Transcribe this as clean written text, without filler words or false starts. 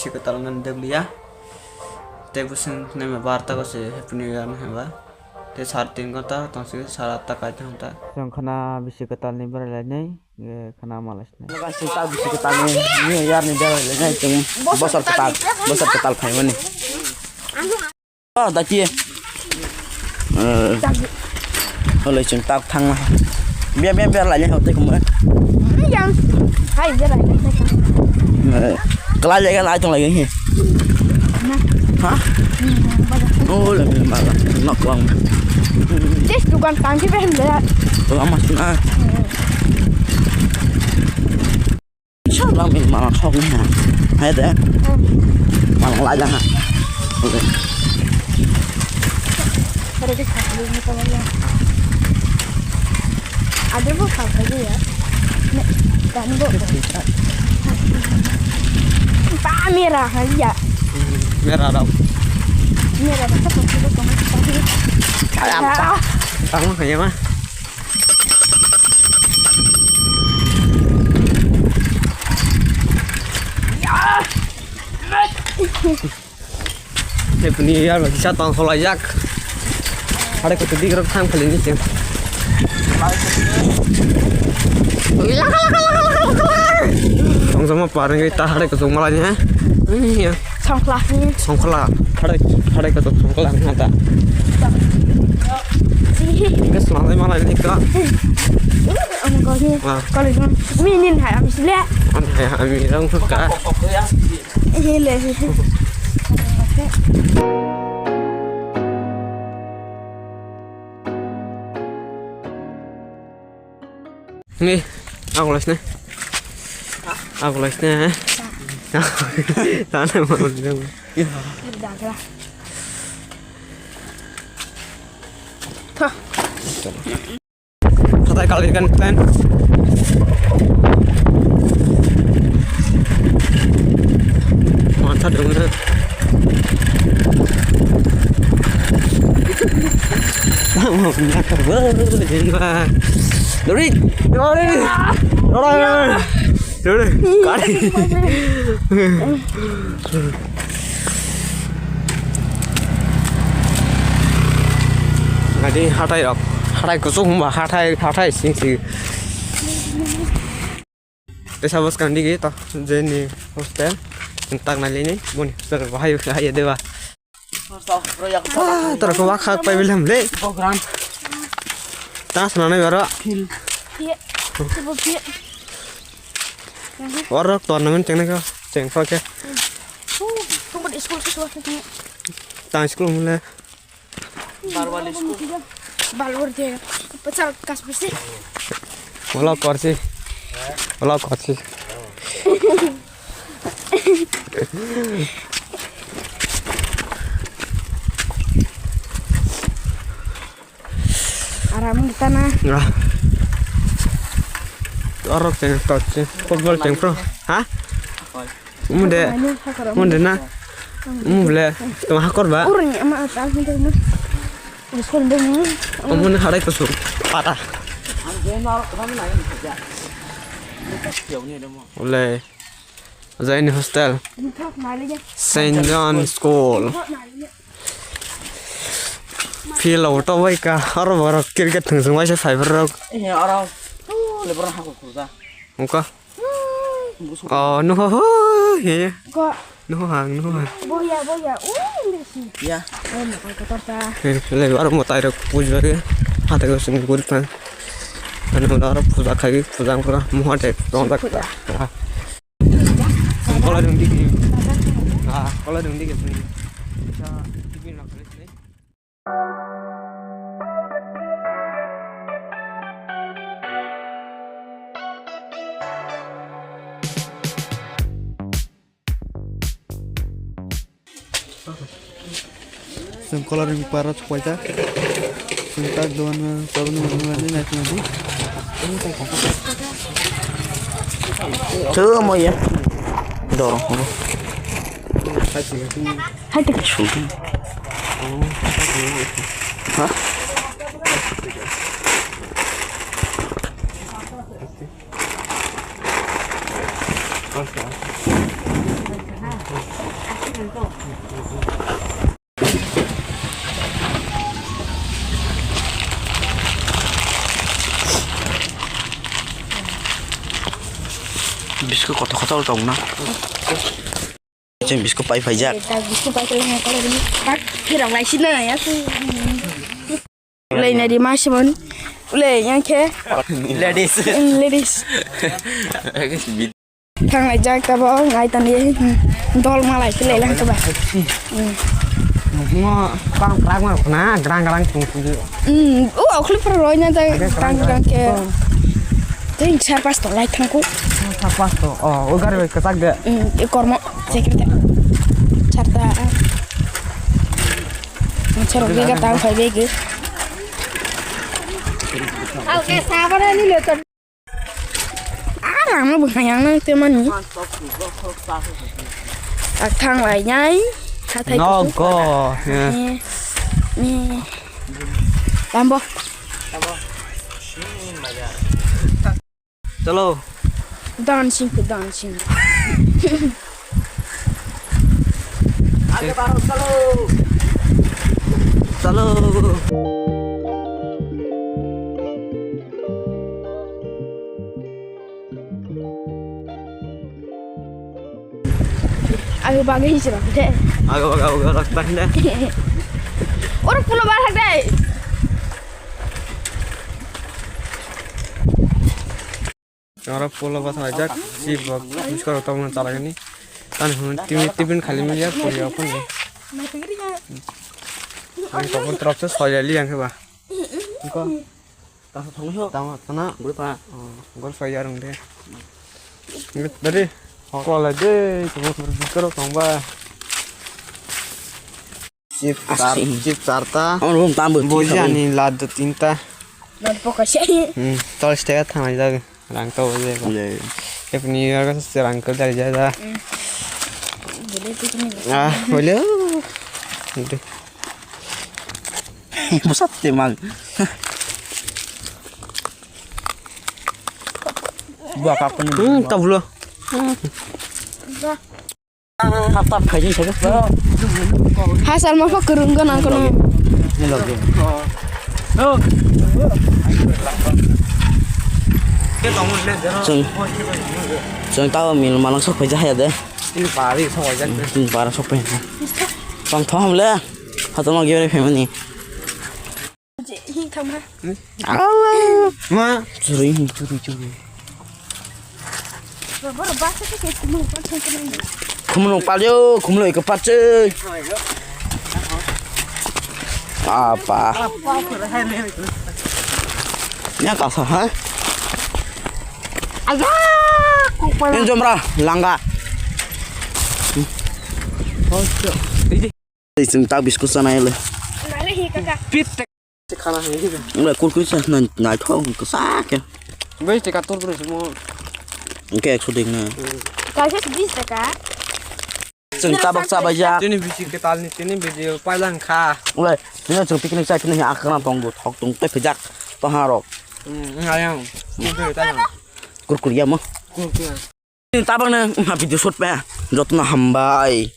bisa ketalangan deglia. Tebusin nama Barta ko se Happy New Year heba. Te 3.5 kota tongsi 7 kaita hanta. Yang kena bisa ketal ni berlainnya, kena malas nih. Lepas kita bisa ketal ni New Year ni berlainnya cuma besar ketal fai mana. Oh tadi. Oleh cinta thang lah. Biar lainnya hotel kemudian. Yang, hai biar lainnya. Kelaj kan ai tong lagi ni. Hah? Oh, lebih malah nak uang. This bukan tangki pun dah. Uang masuk ah. Insyaallah malah sok ni. Hai dah. Malah lagi lah. Okey. Ada di sana ni kalau ya. Ada bukan lagi ya. Dan bukan. Pak merah aja. Merah dong. Merah apa tu kamu tadi? Apa? Kamu kayak mah? Happy New Year bagi saya tahun solajak. Ada ketudi kerap sang kali ini sih. Tong sama parang kita ada kesung malahnya. Iya. Songklah ni. Songkla. Ada kesung songkla nata. Kes malah malah ini kak. Kau ni. Kalau ni minin hai habis le. Aneh kami orang suka. Le. Ni, aku les nih. Aku les nih. Sana mau bilang. Dah lah. Kata kali kan plan. Mantap dong. Mau punya kabar jadi mah. Dori, kari. Ngadi hatai kusung mbak hatai sing. Desa bos kandi gitu, jadi hostel tentang nali ini, buni terbahaya bahaya dewa. Terkawak hak pai bilam le. Program. Tas mana biara? Iya. Coba dia. Orang tournament ceng nak ceng pakai. Tunggu di sekolah sesuatu ni. Tang sekolah mulai. Barwali school. Balur dia. Pasal kas besi. Malah korsi. Malah korsi. Aramu di tanah. Nah. Orang ceng touch, football ceng pro. Hah? Munde na. Boleh. Tengah akor ba? Urun ya mak atal ni tu. Sekolah dulu. Mun harai kusur. Patah. Boleh. Zain hostel. Saint John School. Feel auto way ka haro baro cricket thungsung wai se fiber rok. Orang lebaran aku kurza. Muka. Oh, no ho he. Kok No hang. boya. Lesi. Ya. Nak kata ta. Le baro mo tai rok pujwa ke. Hata ko sung gul pan. Anu baro puja khai puja pura muha te rong tak. Kola dung di. Kola dung di ke sini. Bisa bikin nak list ni. Sengkolar yang parah semuanya. Sentak doan turun lagi naik lagi. Chưa mau ya. Dorong. Hai tu. Hah? Biskuit kotor-kotor dong nah. Ceng biskuit pai jak. Kita biskuit pakai yang kalau ini pak kirang lai sini ya tuh. Lai nadi masih mon. Lai yang ke Ladies. ladies. Thằng này chơi cái bó ngay tận đi đol mà lại cái này lang các bạn. Mo perang mah kena gerang-gerang tunggu. Aku clip rồi nha tay rang ke. Ting saya pas tuh like thangku. Apa tuh? Oh, ugar we kesak ge. Ekor mo sekretär. Carta. Macam orang kita tahu saya begi. Oke, sabar ini lihat. Lama bukan yang nang teman ni. Thang lại nhai. No go. Ni. Lambo. Chalo. Dancing. Chalo. Aku bagi sih lah deh. Agak raktan deh. Orang pulau barak deh. Orang pulau bahasa ajak si bak sekarang tahu mana cara ini. Tan tim kali ini ya punya apa nih? Ini kapan terus soalnya yang apa? Engkau tanah berapa? Gol saya orang deh. Ingat tadi. Kalau aja cuma berbicara tambah. Chip Sarta. Belum tambah. Boja nih lado tinta. Nampak kasih. Tol setengah tang aja rang tau aja. Ini orang serang ke dari jada. Boleh tu ni. Boleh. Udah. Pusat temang. Buat apa nih? Tak boleh. Tap kajian saya ke? Hasil mau kerunggan aku nih. Ini lagi. Jeng tahu mil malang sok aja ya deh. Ini pari sama aja. Ini parah sok aja. Bang tahu le. Atau mau gimana family? Thằng ha. Ma. Curi. Baru bahasa tu kayak semua macam ni. Kumulong palyo, kumulong ikapat cuy. Apa? Ini kasar ha? Ini jomra, langga. Ini tak biskuit sana ya le. Mari kakak. Pit. Sekarang ini. Udah kulkus sana naik tahu kesak ya. Baik dikatur terus semua. Oke, eksodingnya. Kakak bisa kak. Jeng tabak sabaja. Ini bisi kita ini video paling kah. Udah, ini jeng piknik saya kini akan tonggut, hok tung teh pejak, toharok. Ayang. Itu tanya. Kurkulia mah. Kurkulia. Ini tabak nih, video shoot pe, jatuh na hambai.